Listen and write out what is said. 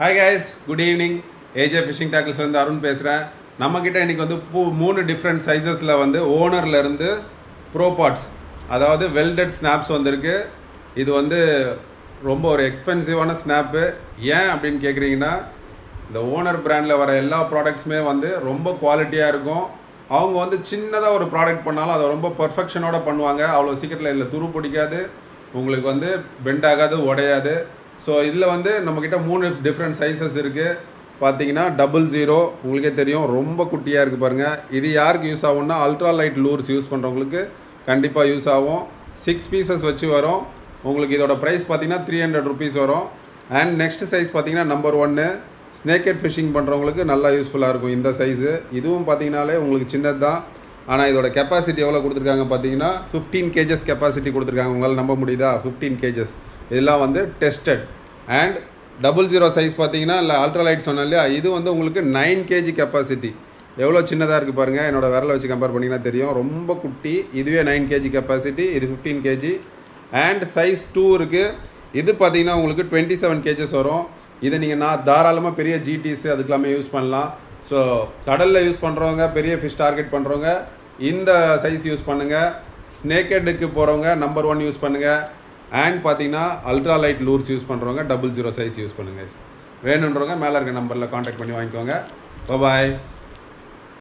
Hi guys, good evening. AJ Fishing Tackles வந்து அருண் பேசுகிறேன். நம்மக்கிட்ட இன்றைக்கி வந்து 3 டிஃப்ரெண்ட் சைஸஸில் வந்து ஓனர்லேருந்து ப்ரோ பார்ட்ஸ், அதாவது வெல்டட் ஸ்னாப்ஸ் வந்திருக்கு. இது வந்து ரொம்ப ஒரு எக்ஸ்பென்சிவான ஸ்னாப்பு. ஏன் அப்படின்னு கேட்குறீங்கன்னா, இந்த ஓனர் பிராண்டில் வர எல்லா ப்ராடக்ட்ஸுமே வந்து ரொம்ப குவாலிட்டியாக இருக்கும். அவங்க வந்து சின்னதாக ஒரு ப்ராடக்ட் பண்ணாலும் அதை ரொம்ப பர்ஃபெக்ஷனோட பண்ணுவாங்க. அவ்வளோ சீக்கிரத்தில் இதில் துரு பிடிக்காது, உங்களுக்கு வந்து பெண்ட் ஆகாது, உடையாது. ஸோ இதில் வந்து நம்மக்கிட்ட 3 டிஃப்ரெண்ட் சைஸஸ் இருக்குது. பார்த்தீங்கன்னா 00, உங்களுக்கே தெரியும், ரொம்ப குட்டியாக இருக்குது பாருங்கள். இது யாருக்கு யூஸ் ஆகும்னா, அல்ட்ரா லைட் லூர்ஸ் யூஸ் பண்ணுறவங்களுக்கு கண்டிப்பாக யூஸ் ஆகும். 6 பீசஸ் வச்சு வரும். உங்களுக்கு இதோட ப்ரைஸ் பார்த்தீங்கன்னா 300 rupees வரும். அண்ட் நெக்ஸ்ட் சைஸ் பார்த்தீங்கன்னா நம்பர் 1 ஸ்னேக்கெட் ஃபிஷிங் பண்ணுறவங்களுக்கு நல்லா யூஸ்ஃபுல்லாக இருக்கும் இந்த சைஸு. இதுவும் பார்த்தீங்கனாலே உங்களுக்கு சின்னது தான், ஆனால் இதோட கெப்பாசிட்டி எவ்வளோ கொடுத்துருக்காங்க பார்த்தீங்கன்னா 15 kgs கெப்பாசிட்டி கொடுத்துருக்காங்க. உங்களால் நம்ப முடியுதா? 15 kgs. இதெல்லாம் வந்து டெஸ்டட். அண்ட் 00 சைஸ் பார்த்தீங்கன்னா இல்லை அல்ட்ராலைட் சொன்னேன் இல்லையா, இது வந்து உங்களுக்கு 9 kg கெப்பாசிட்டி. எவ்வளோ சின்னதாக இருக்குது பாருங்கள். என்னோடய விரலை வச்சு கம்பேர் பண்ணிங்கன்னா தெரியும், ரொம்ப குட்டி. இதுவே 9 kg கெப்பாசிட்டி, இது 15 kg. அண்ட் சைஸ் 2 இருக்குது. இது பார்த்தீங்கன்னா உங்களுக்கு 27 kgs வரும். இதை நீங்கள் தாராளமாக பெரிய ஜிடிஸ் அதுக்கெல்லாமே யூஸ் பண்ணலாம். ஸோ கடலில் யூஸ் பண்ணுறவங்க, பெரிய ஃபிஷ் டார்கெட் பண்ணுறவங்க இந்த சைஸ் யூஸ் பண்ணுங்கள். ஸ்னேக்கெட்டுக்கு போகிறவங்க நம்பர் 1 யூஸ் பண்ணுங்கள். அண்ட் பார்த்தீங்கன்னா அல்ட்ரா லைட் லூர்ஸ் யூஸ் பண்ணுறவங்க 00 சைஸ் யூஸ் பண்ணுங்கள். வேணுன்றவங்க மேலே இருக்க நம்பரில் காண்டாக்ட் பண்ணி வாங்கிக்கோங்க. பாய்.